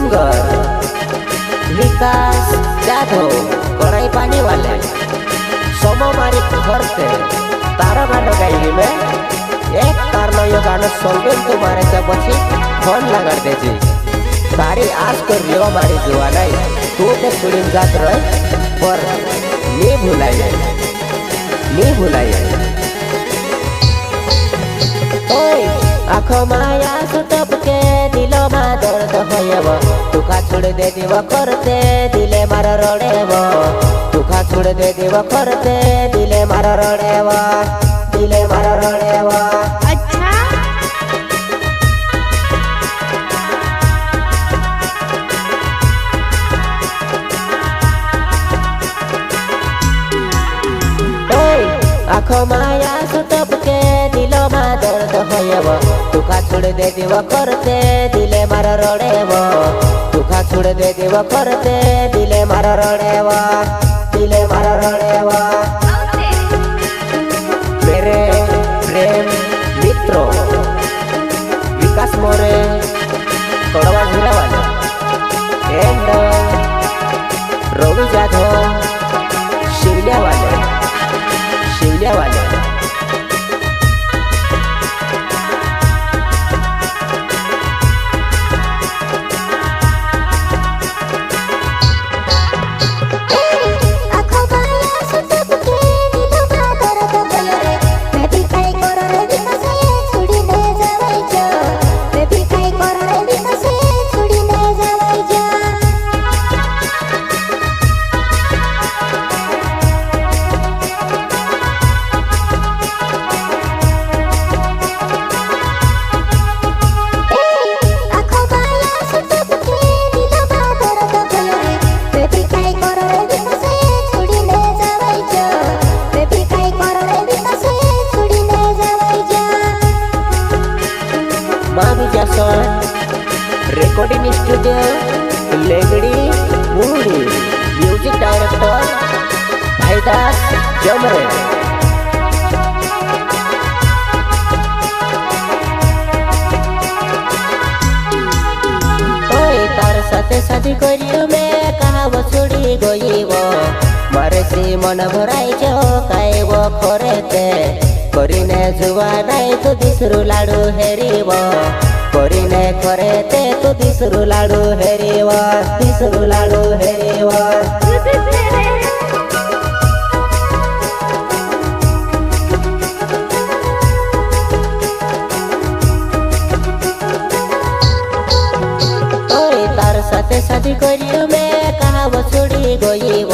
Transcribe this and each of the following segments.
Singer विकास जाधव कड़ाई पानी वाले सोमो मारी करते तारा गाना गाइली में एक तारलो यो गाना सोलगन तुम्हारे जब बची फोन लगा देजी तारी आज कर लियो मारी जुआ नहीं तू ते सुड़ीन जात रहे पर नहीं भुलाइए ओए आँखों माया सुटप के दिलो मा दर्द होयब तुखा छोड़ दे दिव करते दिले मारा रड़ेब तुखा छोड़ दे दिव करते दिले मारा रड़ेब अच्छा आँखों माया सुटप के दिलो मा दर्द होयब तुखा छोड़ दे दिव करते दिले मारा रड़ेब तुखा छोड़ दे दिव करते दिले मारा रड़ेब मेरे प्रेम मित्रों विकास मोरे कड़वा जिला वाले एंड रवि जाधव शिवलिया वाले रिकॉर्डिंग स्टूडियो लेगड़ी मुड़ी म्यूजिक डायरेक्टर भाईदास जमरे तार साथे शादी करियो में कहा वो छोड़ी गईब मारे से मन भराई जो काए वो खरेते करिने जुआ नहीं तो दिसरू लाडू हेरीब करिने करते तो दिसरू लाडू हेरीब तार साथे शादी करियो में कहा वो छोड़ी गईब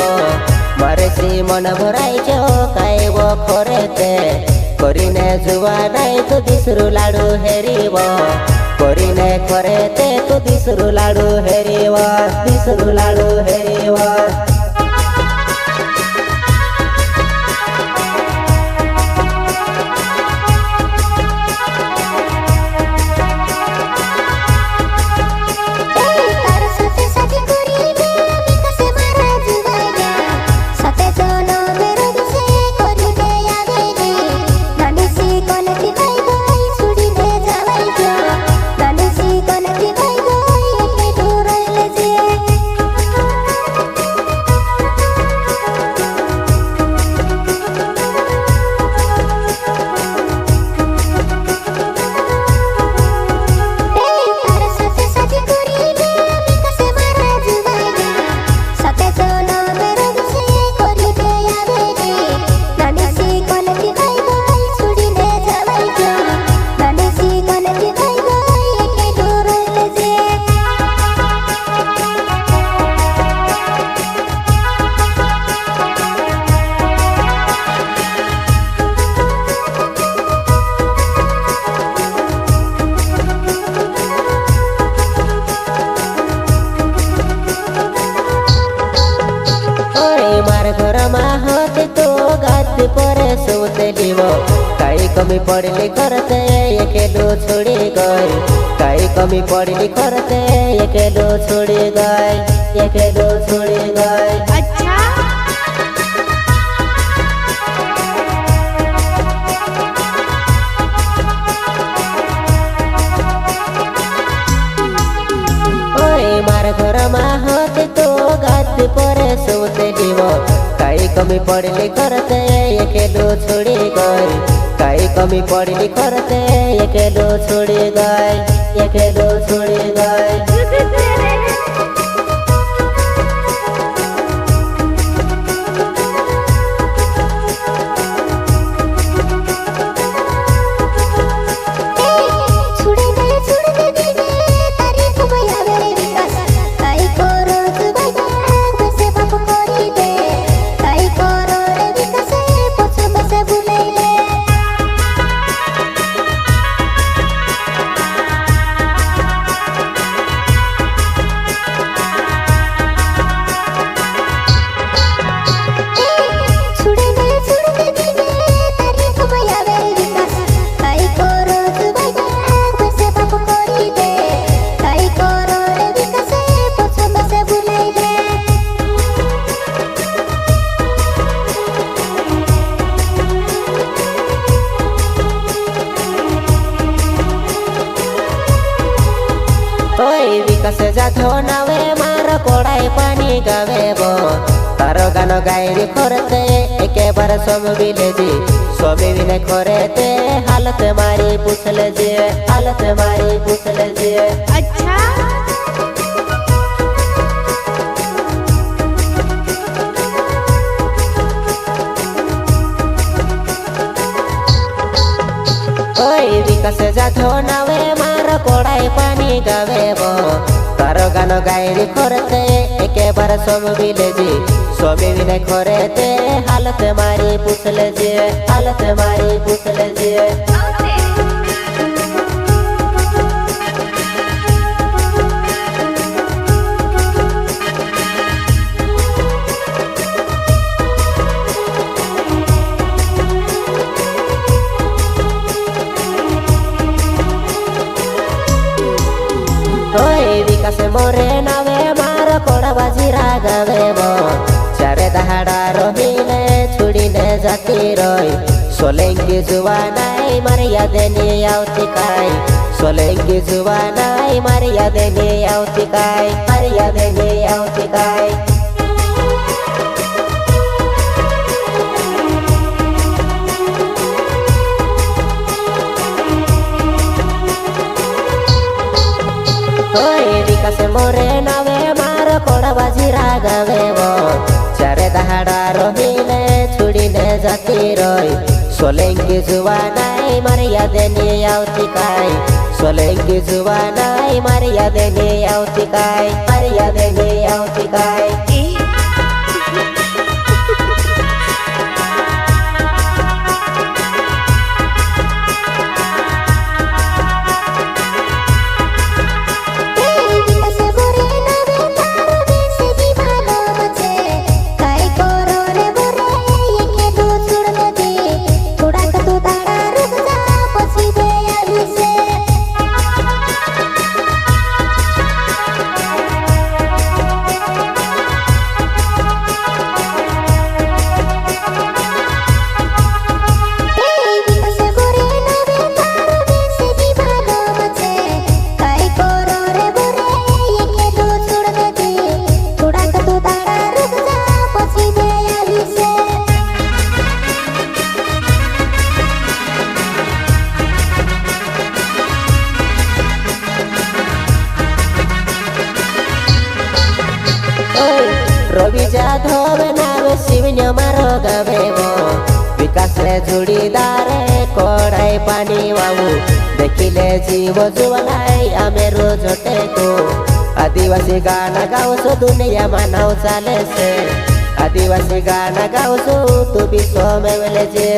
मारे से मन भराई जो काए वो खरेते करिने जुआ नहीं तो दिसरू लाडू हेरीब करिने करते तो दिसरू लाडू हेरीब काई कमी पड़ली करते अकेलो छोड़ी गई काई कमी पड़ली करते अकेलो छोड़ी गई अच्छा कमी पड़ली करते अकेलो छोड़ी गई काई कमी पड़ली करते अकेलो छोड़ी गई अकेलो छोड़ी गई विकास जाथो नावे मार कोड़ाई पानी गावे बो तारो गानो गायरी करते एके बार सोम बिलेजी सोमी विने करते हालत मारी पूछले जे हालत मारी पूछले जे अच्छा ओए विकास जाथो नावे मार कोड़ाई पानी गावे बो तारो गानो गायरी करते एके बार सोम बिलेजी सोमी विने करते हालत मारी पूछले जे हालत मारी पूछले जे विकास मोरे नावे मार कोड़ा बाजी रागावे बो चारे दहाड़ा रहिले छुड़ीने जाती रोई सोलेंगी जुआ नाई मारिया देनी आवती काई सोलेंगी जुआ नाई मारिया देनी आवती काई मारिया देनी आवती काई विकास मोरे नावे मार कोड़ा बाजी रागावे बो चारे दहाड़ा रहिले छुड़ीने जाती रोई सोलेंगी जुआ नाई मारिया देनी आवती काई सोलेंगी जुआ नाई मारिया देनी आवती काई मारिया देनी आवती काई रवि जाधव नावे शिवन्य मारो गावे बो विकास जोड़ीदार कोड़ाई पानी बाबू देखिले जीव जुवलाई आमे रोज को आदिवासी गाना गाओ सो दुनिया मानव चाले से आदिवासी गाना गाओ सो तू भी सो में मिले जे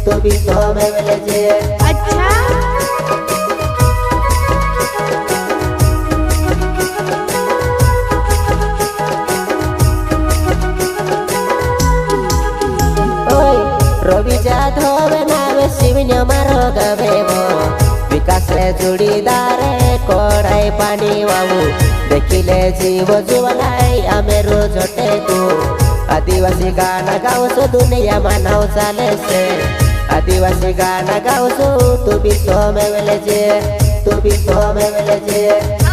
तू भी सो में मिले जे अच्छा रवि जाधव नावे शिवन्य मारो गावे बो विकास जोड़ीदार कोड़ाई पानी बाबू देखिले जीव जुवलाई आमे रोज को आदिवासी गाना गाओ सो दुनिया मानव चाले से आदिवासी गाना गाओ सो तू भी सो में मिले जे तू भी सो में मिले जे।